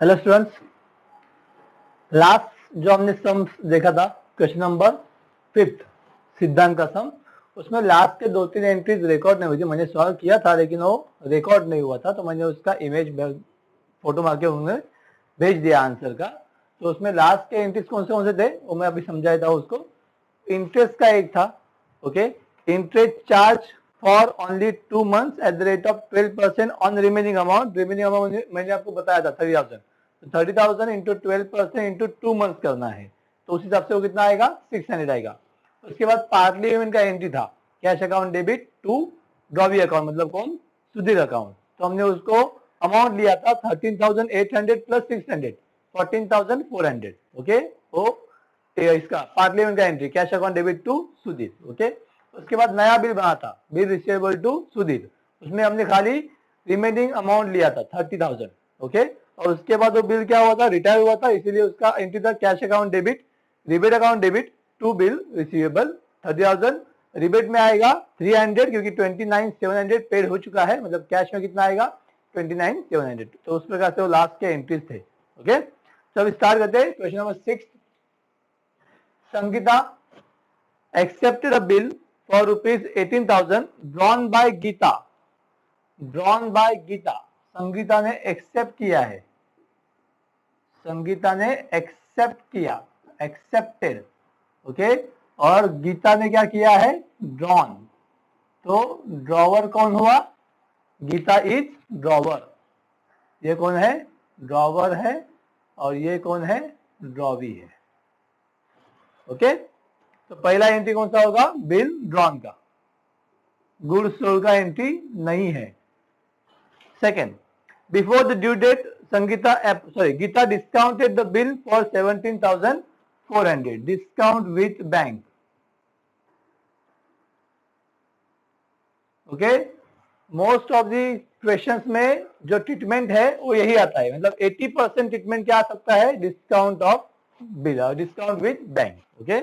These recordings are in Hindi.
हेलो स्टूडेंट्स, लास्ट जो हमने सम देखा था क्वेश्चन नंबर 5 सिद्धांत का सम, उसमें लास्ट के 2-3 एंट्रीज रिकॉर्ड नहीं हुई थी। मैंने सॉल्व किया था लेकिन वो रिकॉर्ड नहीं हुआ था, तो मैंने उसका इमेज फोटो मार के उन्हें भेज दिया आंसर का। तो उसमें लास्ट के एंट्रीज कौन से थे वो मैं अभी समझाया था उसको। इंटरेस्ट का एक था, okay, interest charge for only 2 months at the rate of 12% on remaining amount. Remaining amount मैंने आपको बताया था 30,000, तो 30,000 इंटू 12% इंटू 2 months करना है, तो उस हिसाब से वो कितना आएगा, 600 आएगा। उसके बाद पार्टली पेमेंट का एंट्री था, cash account debit to drawee account, मतलब कौन, सुधीर अकाउंट। तो हमने उसको अमाउंट लिया था 13,800 प्लस 600, 14,400, ओके। वो इसका पार्टली पेमेंट का entry, cash account debit to Sudhir, okay. उसके बाद नया बिल बना था, बिल रिसीवेबल टू सुधीर, उसमें हमने खाली रिमेनिंग अमाउंट लिया था 30,000, ओके। और उसके बाद वो बिल क्या हुआ था, रिटायर हुआ था, इसीलिए उसका एंट्री था cash account debit, rebate account debit to bill receivable 30,000। Rebate में आएगा 300 क्योंकि 29,700 पेड हो चुका है, मतलब कैश में कितना आएगा 29,700। तो उस प्रकार से वो लास्ट के एंट्रीज थे, ओके। तो अब स्टार्ट करते हैं question number 6। Sangeeta accepted a bill for rupees 18,000 drawn by Geeta. Drawn by Geeta. Sangeeta ने एक्सेप्ट किया है, संगीता ने एक्सेप्ट किया, एक्सेप्टेड, ओके। और गीता ने क्या किया है, ड्रॉन। तो ड्रॉवर कौन हुआ, गीता इज ड्रॉवर। ये कौन है, ड्रॉवर है, और ये कौन है, ड्रॉवी है, ओके। तो पहला एंट्री कौन सा होगा, बिल ड्रॉन का, गुड्स सोल्ड का एंट्री नहीं है। Second, before the due date Sangeeta Geeta discounted the bill for 17,400, discount with bank, okay. Most of the questions में जो ट्रीटमेंट है वो यही आता है, मतलब 80% ट्रीटमेंट क्या आ सकता है, discount of bill, discount with bank, okay.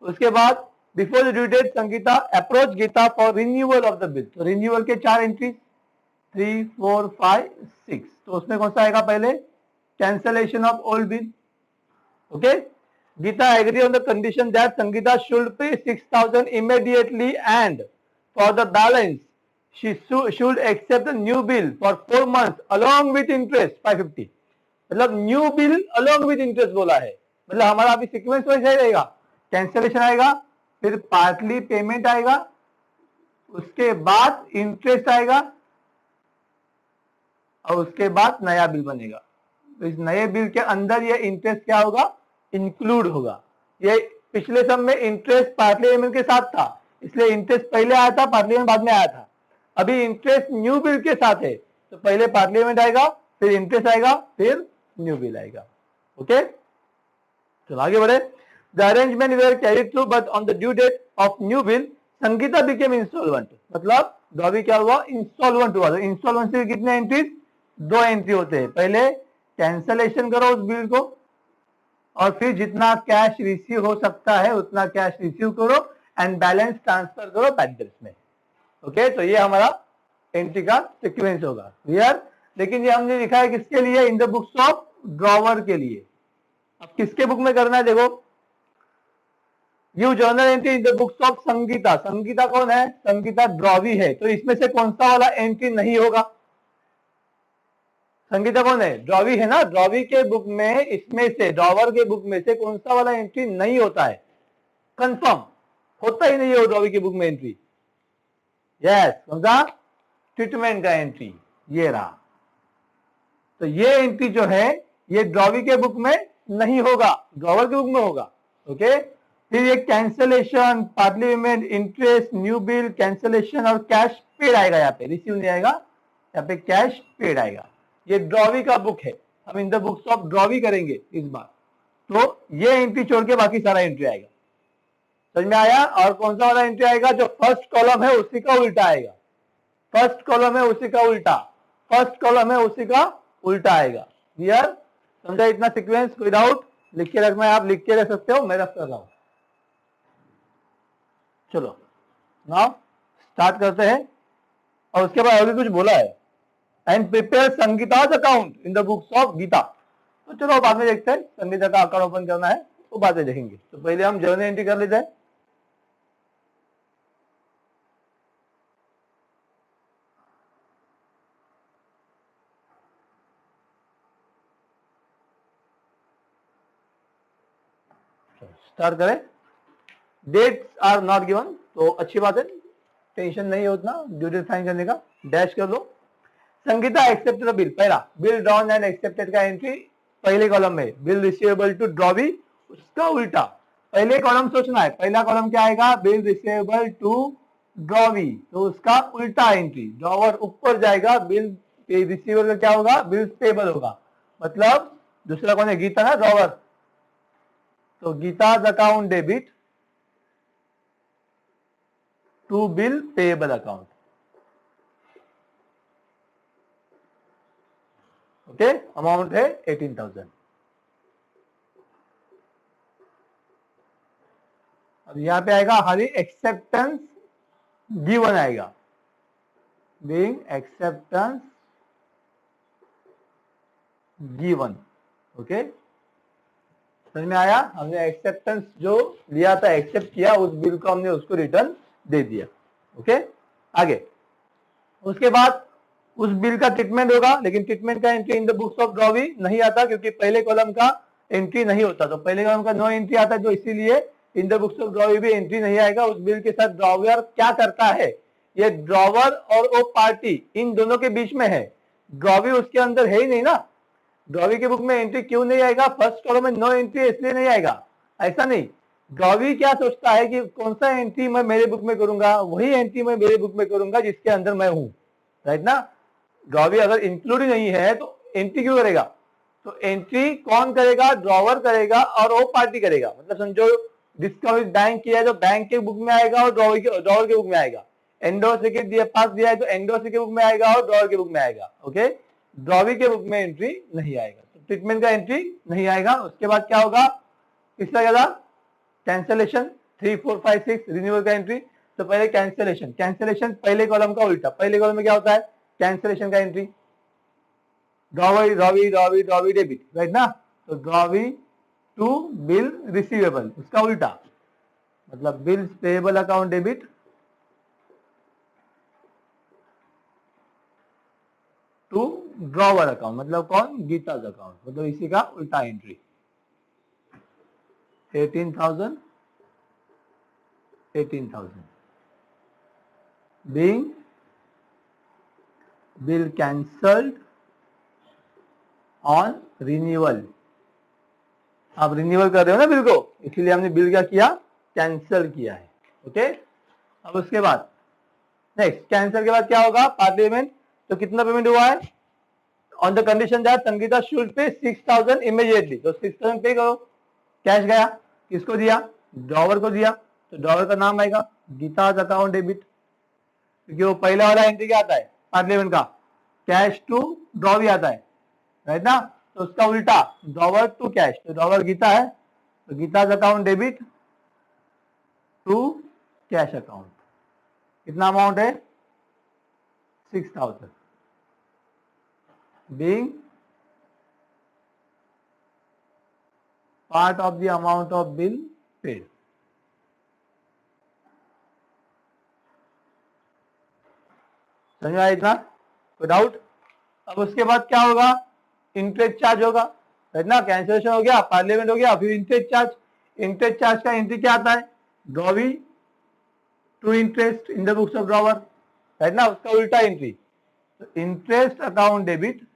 उसके बाद before the due date Sangeeta approach Geeta for renewal of the bill, तो रिन्यूअल के 4 एंट्री 3, 4, 5, 6। तो उसमें कौन सा आएगा, पहले cancellation of old bill, okay. Geeta agree on the condition that Sangeeta should pay 6,000 immediately and for the balance she should accept the new bill for 4 months along with interest 550। मतलब new bill along with interest बोला है, मतलब हमारा अभी सीक्वेंस वैसे रहेगा, कैंसलेशन आएगा, फिर पार्टली पेमेंट आएगा, उसके बाद इंटरेस्ट आएगा, और उसके बाद नया बिल बनेगा। तो इस नए बिल के अंदर ये इंटरेस्ट क्या होगा, इंक्लूड होगा। ये पिछले सम में इंटरेस्ट पार्टली पेमेंट के साथ था, इसलिए इंटरेस्ट पहले आया था, पार्टली पेमेंट बाद में आया था। अभी इंटरेस्ट न्यू बिल के साथ है, तो पहले पार्टली पेमेंट आएगा, फिर इंटरेस्ट आएगा, फिर न्यू बिल आएगा, ओके। तो आगे बढ़े। The arrangement were carried through, but on the due date of new bill, Sangeeta became insolvent। मतलब ड्रॉवी क्या हुआ, इंस्टॉलमेंट हुआ। तो इंस्टॉलमेंट कितने एंट्रीज, 2 एंट्री होते हैं। पहले कैंसलेशन करो उस बिल को, और फिर जितना कैश रिसीव हो सकता है उतना कैश रिसीव करो एंड बैलेंस ट्रांसफर करो बैंक में, ओके। तो ये हमारा एंट्री का सिक्वेंस होगा, क्लियर। लेकिन ये हमने लिखा है किसके लिए, इन द बुक्स ऑफ ड्रॉवर के लिए। अब किसके बुक में करना है, देखो, you journal entry in the books of Sangeeta. Sangeeta कौन है, संगीता ड्रॉवी है, तो इसमें से कौन सा वाला एंट्री नहीं होगा, संगीता कौन है, ड्रॉवी है ना। ड्रॉवी के बुक में, इसमें से ड्रॉवर के बुक में से कौन सा वाला एंट्री नहीं होता है, कंफर्म होता ही नहीं है ड्रॉवी के बुक में एंट्री। यस, कौन सा, ट्रीटमेंट का एंट्री, ये रहा। तो ये एंट्री जो है ये ड्रॉवी के बुक में नहीं होगा, ड्रॉवर के बुक में होगा, ओके। फिर ये cancellation, partly payment, interest, new bill, cancellation और कैश पेड आएगा, यहाँ पे रिसीव नहीं आएगा, यहाँ पे कैश पेड आएगा। ये ड्रॉवी का बुक है, हम इन द बुक्स ऑफ ड्रॉवी करेंगे इस बार। तो ये एंट्री छोड़ के बाकी सारा एंट्री आएगा, समझ में आया। और कौन सा वाला एंट्री आएगा, जो फर्स्ट कॉलम है उसी का उल्टा आएगा, फर्स्ट कॉलम है उसी का उल्टा, फर्स्ट कॉलम है उसी का उल्टा आएगा, क्लियर, समझा इतना सीक्वेंस। कोई डाउट, लिख के रखना है, आप लिख के रख सकते हो, मैं रख कर रहा हूं। चलो नाउ स्टार्ट करते हैं। और उसके बाद अभी कुछ बोला है, and prepare Sangeeta's account in the books of Geeta. तो चलो बाद में देखते हैं, संगीता का अकाउंट ओपन करना है तो बाद में देखेंगे। तो पहले हम जर्नल एंट्री कर लेते हैं। स्टार्ट करें। डेट्स आर नॉट गिवन, तो अच्छी बात है, टेंशन नहीं है उतना ड्यू डेट फाइन करने का। डैश कर दो। संगीता एक्सेप्टेड बिल, पहला बिल ड्रॉन एंड एक्सेप्टेड का एंट्री पहले कॉलम में, बिल रिसीवेबल टू ड्रॉवी उसका उल्टा। पहले कॉलम सोचना है, पहला कॉलम क्या आएगा, बिल रिसीवेबल टू ड्रॉवी, तो उसका उल्टा एंट्री, ड्रॉवर ऊपर जाएगा, बिल रिसीवेबल का क्या होगा, बिल पेबल होगा। मतलब दूसरा कौन है, गीता ना, ड्रॉवर, तो Geeta's account debit to bill payable account. Okay, amount है 18,000। अब यहां पे आएगा हरी एक्सेप्टेंस गिवन आएगा, बीइंग एक्सेप्टेंस गिवन। ओके, समझ में आया, हमने एक्सेप्टेंस जो लिया था, एक्सेप्ट किया, उस बिल को हमने उसको रिटर्न दे दिया। ओके, आगे उसके बाद उस बिल का ट्रीटमेंट होगा, लेकिन ट्रीटमेंट का entry in the books of drawee नहीं आता, क्योंकि पहले कॉलम का एंट्री नहीं होता, तो पहले कॉलम का नो एंट्री आता है, जो इसीलिए इन द बुक्स ऑफ ड्रॉवी भी एंट्री नहीं आएगा। उस बिल के साथ ड्रॉवर क्या करता है, ये ड्रॉवर और वो पार्टी इन दोनों के बीच में है, ड्रॉवी उसके अंदर है ही नहीं ना। ड्रॉवी के बुक में एंट्री क्यों नहीं आएगा, फर्स्ट कॉलम में नो एंट्री इसलिए नहीं आएगा, ऐसा नहीं। ड्रॉवी क्या सोचता है कि कौन सा एंट्री मैं मेरे बुक में करूंगा, वही एंट्री मैं मेरे बुक में करूंगा जिसके अंदर मैं हूं, राइट ना। ड्रॉवी अगर इंक्लूड ही नहीं है तो एंट्री क्यों करेगा, तो एंट्री कौन करेगा, ड्रॉवर करेगा और वो पार्टी करेगा। मतलब समझो डिस्काउंट बैंक किया है तो बैंक के बुक में आएगा और ड्रॉवर के बुक में आएगा। एंडोर्स दिया, पास दिया है तो एंडोर्स के बुक में आएगा और ड्रॉवर के बुक में आएगा। ओके, ड्रॉवी के बुक में एंट्री नहीं आएगा, तो ट्रीटमेंट का एंट्री नहीं आएगा। उसके बाद क्या होगा, तीसरा क्या था, कैंसिलेशन 3, 4, 5, 6 रिन्यूअल का एंट्री। तो पहले कैंसिलेशन, कैंसिलेशन पहले कॉलम का उल्टा, पहले कॉलम में क्या होता है, कैंसिलेशन का एंट्री, ड्रॉवी डेबिट, राइट ना। तो ड्रॉवी टू बिल रिसीवेबल, उसका उल्टा, मतलब bill payable account debit to drawer account, मतलब कौन, गीताज अकाउंट, मतलब इसी का उल्टा entry. 18,000 being bill cancelled on renewal। आप रिन्यूअल कर रहे हो ना बिल को, इसलिए हमने बिल क्या किया, कैंसिल किया है। ओके, अब उसके बाद नेक्स्ट, कैंसिल के बाद क्या होगा, पार्ट पेमेंट। तो कितना पेमेंट हुआ है, on the condition that Sangeeta should pay 6,000 immediately, तो 6,000 पे करो। कैश गया, किसको दिया, ड्रॉवर को दिया, तो ड्रॉवर का नाम आएगा गीताज अकाउंट डेबिट, क्योंकि वो पहला वाला एंट्री क्या आता है, पार्ट पेमेंट का, कैश टू ड्रॉवी आता है, राइट ना। तो उसका उल्टा, ड्रॉवर टू कैश, तो ड्रॉवर गीता है, तो Geeta's account debit to cash account. कितना अमाउंट है, 6,000 being part of the amount of bill paid। समझ में आया इतना, कोई डाउट। अब उसके बाद क्या होगा, इंटरेस्ट चार्ज होगा, राइट ना। कैंसिलेशन हो गया, पार्लियामेंट हो गया, फिर इंटरेस्ट चार्ज। इंटरेस्ट चार्ज का एंट्री क्या आता है, drawee to interest in the books of drawer, right ना, उसका उल्टा एंट्री। तो interest account debit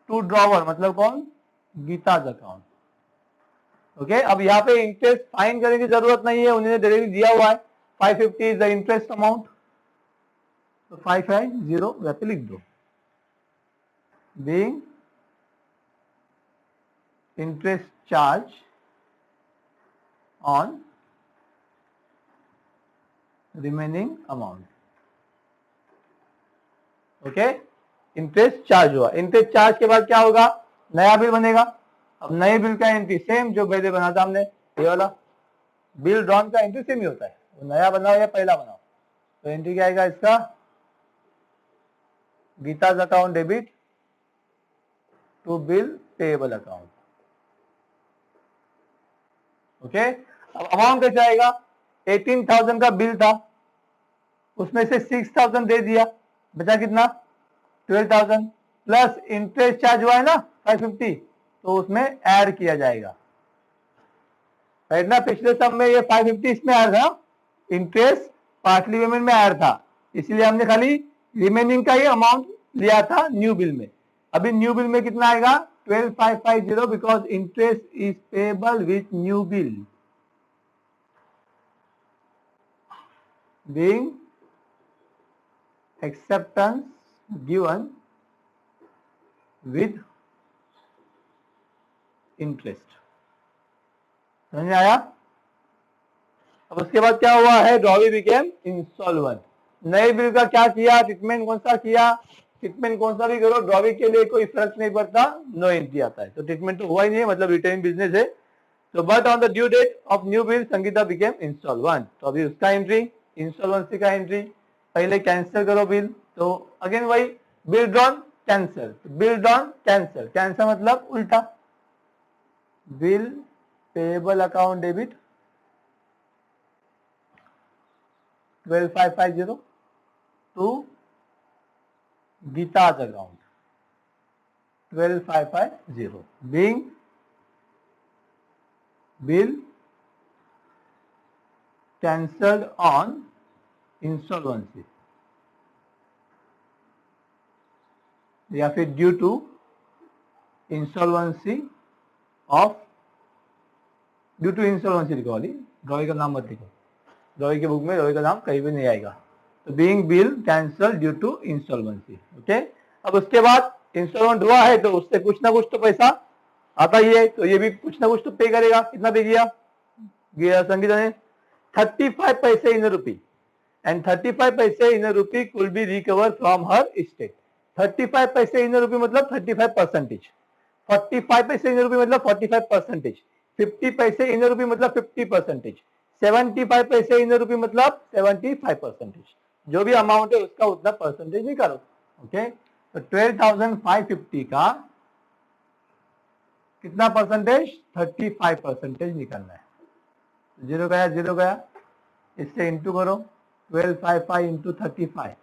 to drawer, मतलब कौन, गीताज अकाउंट। ओके, अब यहाँ पे इंटरेस्ट फाइन करने की जरूरत नहीं है, उन्होंने डायरेक्टली दिया हुआ है 550 इज द इंटरेस्ट अमाउंट, तो 550 वहां पे लिख दो, being interest charge on remaining amount. Okay, interest charge हुआ। इंटरेस्ट चार्ज के बाद क्या होगा, नया बिल बनेगा। अब नए बिल का एंट्री सेम जो पहले बना था हमने, ये वाला बिल ड्रॉन का एंट्री सेम ही होता है, वो नया बनाओ या पहला बनाओ, तो एंट्री क्या आएगा इसका, Geeta's account debit to bill payable account. Okay, अब अमाउंट कैसे आएगा? 18,000 का बिल था, उसमें से 6,000 दे दिया, बचा कितना? 12,000 प्लस इंटरेस्ट चार्ज हुआ है ना 550, तो उसमें ऐड किया जाएगा, राइट ना? पिछले सब में ये 550 इसमें ऐड था, इंटरेस्ट पार्टली पेमेंट में ऐड था, इसलिए हमने खाली रिमेनिंग का ही अमाउंट लिया था न्यू बिल में। अभी न्यू बिल में कितना आएगा? 12,550 because interest is payable with new bill being acceptance given with interest। समझ में आया? अब उसके बाद क्या हुआ है? Drawee became insolvent. नए बिल का क्या किया? ट्रीटमेंट कौन सा किया? ट्रीटमेंट कौन सा भी करो, ड्रॉवी के लिए कोई फर्क नहीं पड़ता, नो एंट्री आता है, तो ट्रीटमेंट तो हुआ ही नहीं है, मतलब रिटेन बिजनेस है। तो but on the due date of new bill Sangeeta became insolvent, तो अभी उसका एंट्री, इंसॉल्वेंसी का एंट्री, पहले कैंसिल करो बिल, तो अगेन वही bill drawn cancel, bill drawn cancel, cancel मतलब उल्टा, bill payable account debit 12,550 to Geeta's account 12,550 being bill cancelled on insolvency या फिर due to insolvency of, due to insolvency लिखो, वाली ड्रॉवी का नाम मत लिखो, ड्रॉवी के बुक में ड्रॉवी का नाम कहीं भी नहीं आएगा, तो being bill cancel due to insolvency. Okay, अब उसके बाद इंसॉल्वेंट हुआ है तो उससे कुछ ना कुछ तो पैसा आता ही है, तो ये भी कुछ ना कुछ तो पे करेगा। कितना पे किया संगीता ने? 35 पैसे इन रुपी, एंड 35 पैसे इन रुपी कुल be recover from her state. 35 पैसे इन रुपी मतलब 35%, 45 पैसे इन रुपी मतलब 45%, 50 पैसे इन रुपी मतलब 50%, 75 पैसे इन रुपी मतलब 75%, जो भी अमाउंट है उसका उतना परसेंटेज निकालो। ओके, तो 12,550 का कितना परसेंटेज? 35% निकालना है। जीरो गया, जीरो गया, इससे इंटू करो, 12,550 इंटू 35,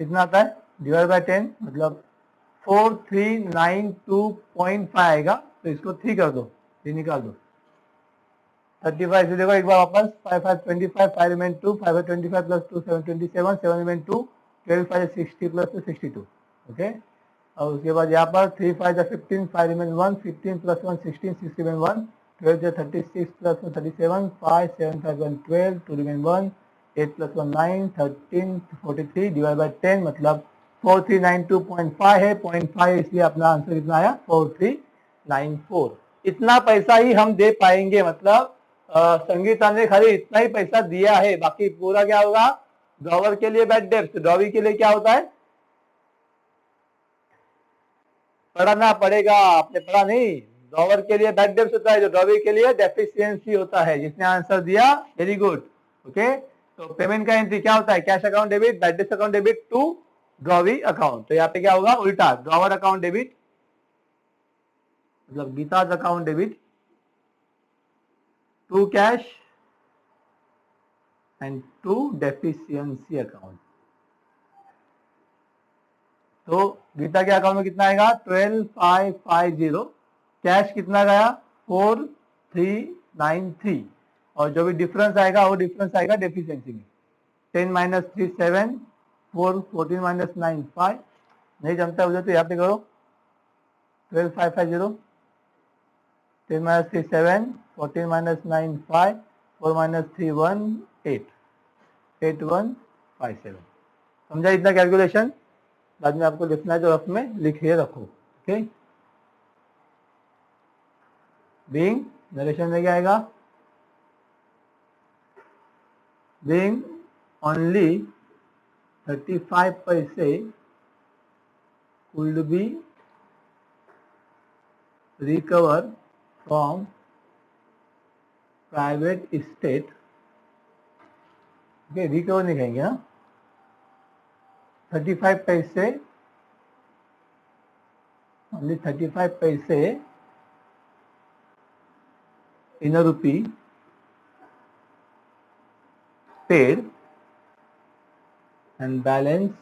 कितना आता है? डिवाइड बाय 10 मतलब 4392.5 आएगा, तो इसको 3 कर दो, ये निकाल दो। 35 से देखो एक बार वापस, 5 5 25, 5 remain 2, 5 5 25 plus 2 7 27, 7 remain 2, 12 5 60 plus 2 62। Okay, और उसके बाद यहाँ पर 3 5 15, 5 remain 1, 15 plus 1 16, 6 remain 1, 12 36 plus 1 37, 5 7 5 1 12, 2 remain 1, 8 plus 1 9, 13 43 divide by 10 मतलब 4392.5 है, 0.5 इसलिए अपना आंसर कितना आया? 4394। इतना पैसा ही हम दे पाएंगे, मतलब संगीता ने खाली इतना ही पैसा दिया है, बाकी पूरा क्या होगा? ड्रॉवर के लिए बैड डेब्ट, ड्रॉवी के लिए क्या होता है? पढ़ना पड़ेगा, आपने पढ़ा नहीं? ड्रॉवर के लिए बैड डेब्ट होता है, जो ड्रॉवी के लिए डेफिशिएंसी होता है। जिसने आंसर दिया वेरी गुड। ओके, तो पेमेंट का एंट्री क्या होता है? कैश अकाउंट डेबिट, बैड डेब्ट account debit to drawee account, तो यहाँ पे क्या होगा? उल्टा, ड्रॉवर अकाउंट डेबिट मतलब Geeta's account debit to cash and to deficiency account. तो गीता के अकाउंट में कितना आएगा? 12,550, कैश कितना गया? 4,393, और जो भी डिफरेंस आएगा वो डिफरेंस आएगा डेफिशिएंसी में। 10 माइनस 3 7, 4 14 माइनस 9 5, नहीं जमता उधर तो यहाँ पे करो, 12,550, 10 माइनस 3 7, 14 माइनस 9 5, 4 माइनस 3 1 8, 8157। समझा इतना कैलकुलेशन? बाद में आपको लिखना है तो रफ में लिखिए रखो। ओके, बीइंग नरेशन में क्या आएगा? बीइंग ओनली 35 पैसे could be recovered from private estate. Okay, recover नहीं कहेंगे ना, 35 पैसे, only 35 पैसे in a rupee paid and balance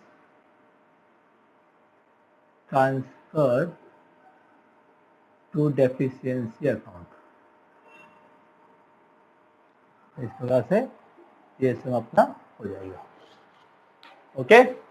transferred to deficiency account. इस प्रकार से ये सब अपना हो जाएगा. ओके.